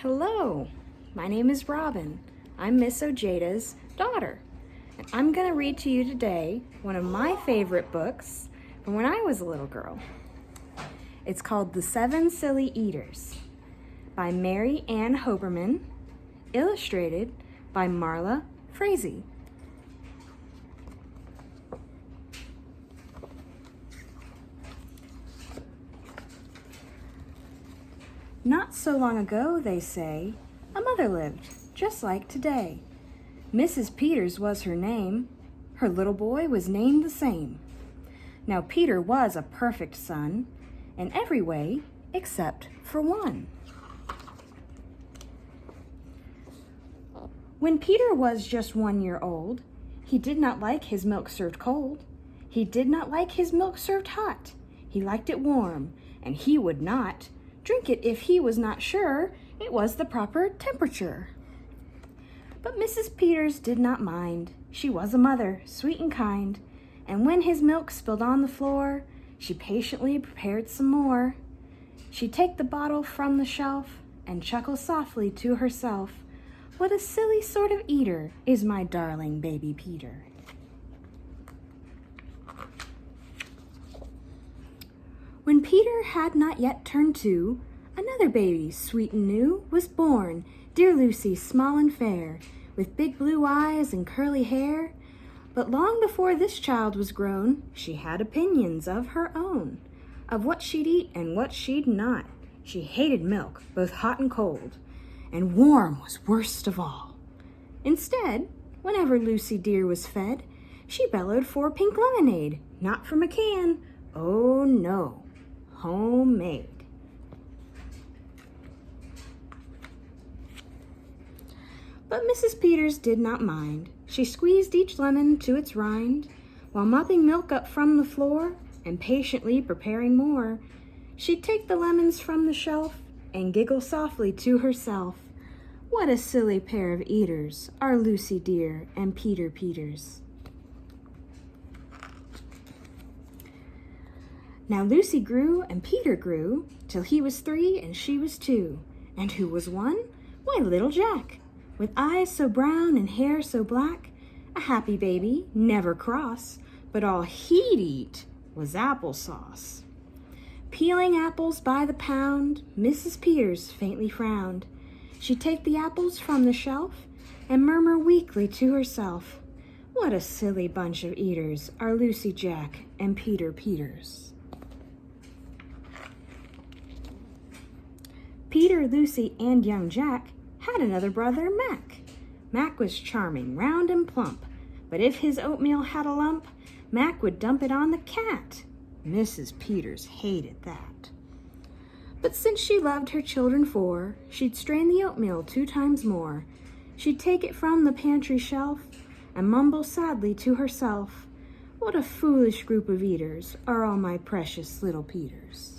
Hello, my name is Robin. I'm Miss Ojada's daughter. And I'm going to read to you today one of my favorite books from when I was a little girl. It's called The Seven Silly Eaters by Mary Ann Hoberman, illustrated by Marla Frazee. Not so long ago, they say, a mother lived, just like today. Mrs. Peters was her name. Her little boy was named the same. Now Peter was a perfect son, in every way except for one. When Peter was just 1 year old, he did not like his milk served cold. He did not like his milk served hot. He liked it warm, and he would not drink it if he was not sure it was the proper temperature. But Mrs. Peters did not mind. She was a mother, sweet and kind, and when his milk spilled on the floor, she patiently prepared some more. She'd take the bottle from the shelf and chuckle softly to herself, "What a silly sort of eater is my darling baby Peter." When Peter had not yet turned 2, another baby, sweet and new, was born, dear Lucy, small and fair, with big blue eyes and curly hair. But long before this child was grown, she had opinions of her own, of what she'd eat and what she'd not. She hated milk, both hot and cold, and warm was worst of all. Instead, whenever Lucy dear was fed, she bellowed for pink lemonade, not from a can, oh no, homemade. But Mrs. Peters did not mind. She squeezed each lemon to its rind, while mopping milk up from the floor and patiently preparing more. She'd take the lemons from the shelf and giggle softly to herself, "What a silly pair of eaters are Lucy dear and Peter Peters." Now Lucy grew and Peter grew, till he was 3 and she was 2. And who was one? Why, little Jack, with eyes so brown and hair so black, a happy baby, never cross, but all he'd eat was applesauce. Peeling apples by the pound, Mrs. Peters faintly frowned. She'd take the apples from the shelf and murmur weakly to herself, "What a silly bunch of eaters are Lucy, Jack, and Peter Peters." Peter, Lucy, and young Jack had another brother, Mac. Mac was charming, round and plump, but if his oatmeal had a lump, Mac would dump it on the cat. Mrs. Peters hated that. But since she loved her children 4, she'd strain the oatmeal 2 times more. She'd take it from the pantry shelf and mumble sadly to herself, "What a foolish group of eaters are all my precious little Peters."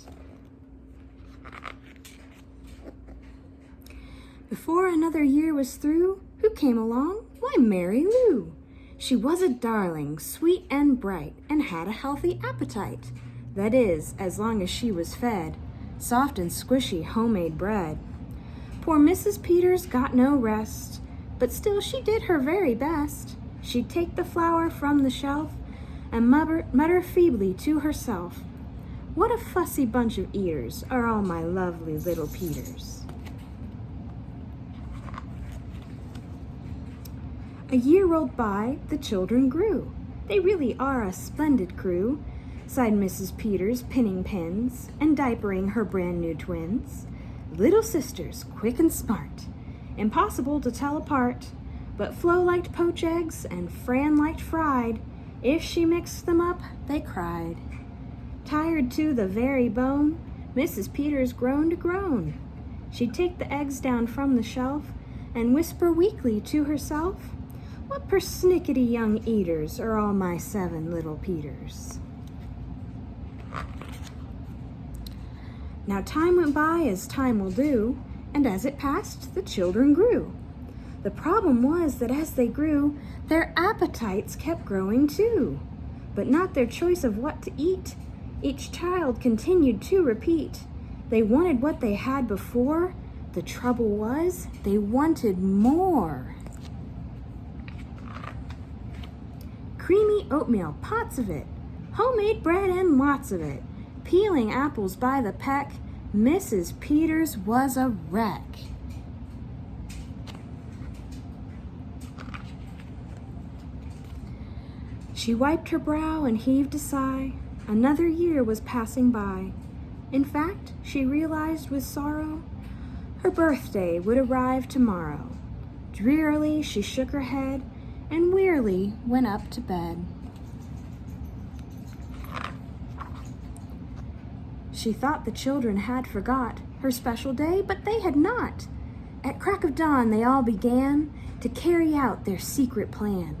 Before another year was through, who came along? Why, Mary Lou. She was a darling, sweet and bright, and had a healthy appetite. That is, as long as she was fed soft and squishy homemade bread. Poor Mrs. Peters got no rest, but still she did her very best. She'd take the flour from the shelf and mutter feebly to herself, "What a fussy bunch of eaters are all my lovely little Peters." A year rolled by, the children grew. "They really are a splendid crew," sighed Mrs. Peters, pinning pins and diapering her brand new twins. Little sisters, quick and smart, impossible to tell apart. But Flo liked poached eggs and Fran liked fried. If she mixed them up, they cried. Tired to the very bone, Mrs. Peters groaned a groan. She'd take the eggs down from the shelf and whisper weakly to herself, "What persnickety young eaters are all my 7 little Peters." Now time went by as time will do, and as it passed, the children grew. The problem was that as they grew, their appetites kept growing too, but not their choice of what to eat. Each child continued to repeat. They wanted what they had before, The trouble was, they wanted more. Creamy oatmeal, pots of it, homemade bread and lots of it, peeling apples by the peck, Mrs. Peters was a wreck. She wiped her brow and heaved a sigh. Another year was passing by. In fact, she realized with sorrow, her birthday would arrive tomorrow. Drearily she shook her head and wearily went up to bed. She thought the children had forgot her special day, but they had not. At crack of dawn they all began to carry out their secret plan.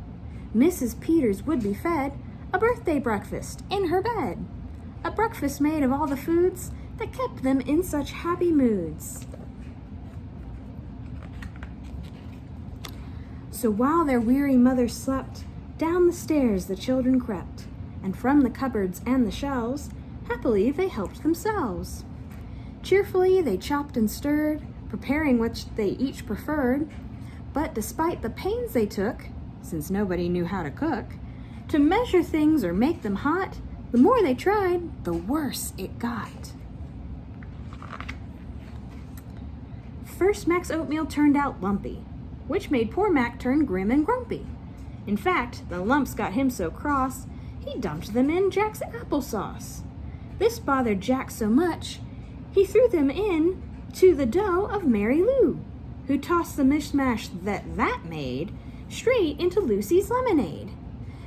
Mrs. Peters would be fed a birthday breakfast in her bed, a breakfast made of all the foods that kept them in such happy moods. So while their weary mother slept, down the stairs the children crept, and from the cupboards and the shelves, happily they helped themselves. Cheerfully they chopped and stirred, preparing what they each preferred, but despite the pains they took, since nobody knew how to cook, to measure things or make them hot, the more they tried, the worse it got. First, Mac's oatmeal turned out lumpy, which made poor Mac turn grim and grumpy. In fact, the lumps got him so cross, he dumped them in Jack's applesauce. This bothered Jack so much, he threw them in to the dough of Mary Lou, who tossed the mishmash that made straight into Lucy's lemonade.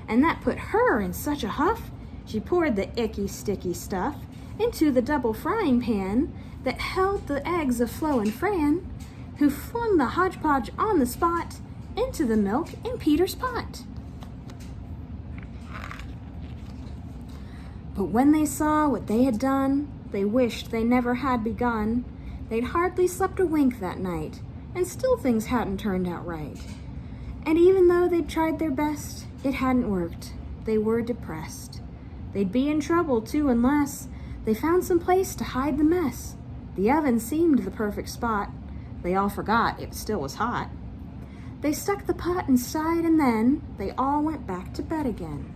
And that put her in such a huff, she poured the icky, sticky stuff into the double frying pan that held the eggs of Flo and Fran, who flung the hodgepodge on the spot into the milk in Peter's pot. But when they saw what they had done, they wished they never had begun. They'd hardly slept a wink that night, and still things hadn't turned out right. And even though they'd tried their best, it hadn't worked. They were depressed. They'd be in trouble, too, unless they found some place to hide the mess. The oven seemed the perfect spot. They all forgot it still was hot. They stuck the pot inside, and then they all went back to bed again.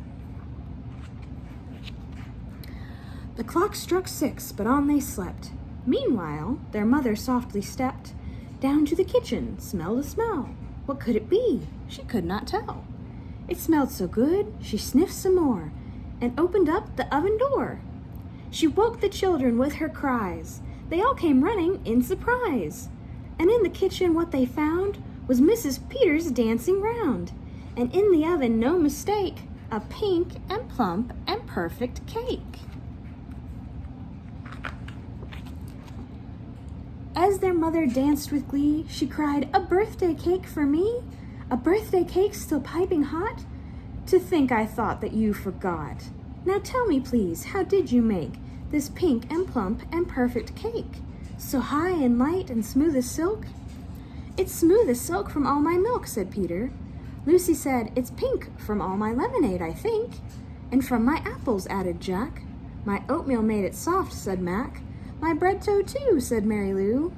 The clock struck 6, but on they slept. Meanwhile, their mother softly stepped down to the kitchen, smelled a smell. What could it be? She could not tell. It smelled so good, she sniffed some more, and opened up the oven door. She woke the children with her cries. They all came running in surprise. And in the kitchen what they found was Mrs. Peters dancing round, and in the oven, no mistake, a pink and plump and perfect cake. As their mother danced with glee, she cried, "A birthday cake for me? A birthday cake still piping hot? To think I thought that you forgot. Now tell me, please, how did you make this pink and plump and perfect cake? So high and light and smooth as silk?" "It's smooth as silk from all my milk," said Peter. Lucy said, "It's pink from all my lemonade, I think." "And from my apples," added Jack. "My oatmeal made it soft," said Mac. "My bread dough, too," said Mary Lou.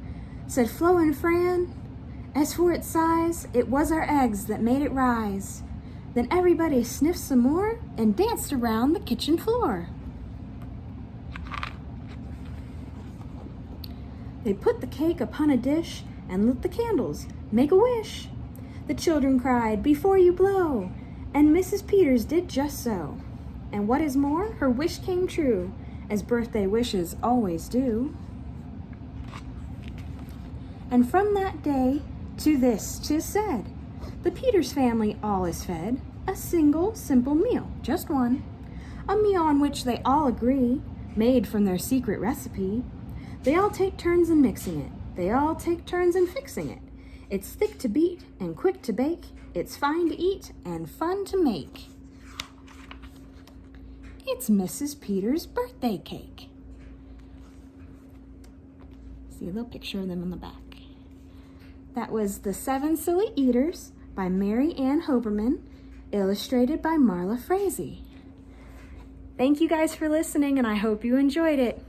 Said Flo and Fran, "As for its size, it was our eggs that made it rise." Then everybody sniffed some more and danced around the kitchen floor. They put the cake upon a dish and lit the candles. "Make a wish," the children cried, "before you blow." And Mrs. Peters did just so. And what is more, her wish came true, as birthday wishes always do. And from that day to this 'tis said, the Peters family all is fed a single simple meal, just one, a meal on which they all agree, made from their secret recipe. They all take turns in mixing it, they all take turns in fixing it. It's thick to beat and quick to bake, it's fine to eat and fun to make. It's Mrs. Peters' birthday cake. See a little picture of them on the back. That was The 7 Silly Eaters by Mary Ann Hoberman, illustrated by Marla Frazee. Thank you guys for listening, and I hope you enjoyed it.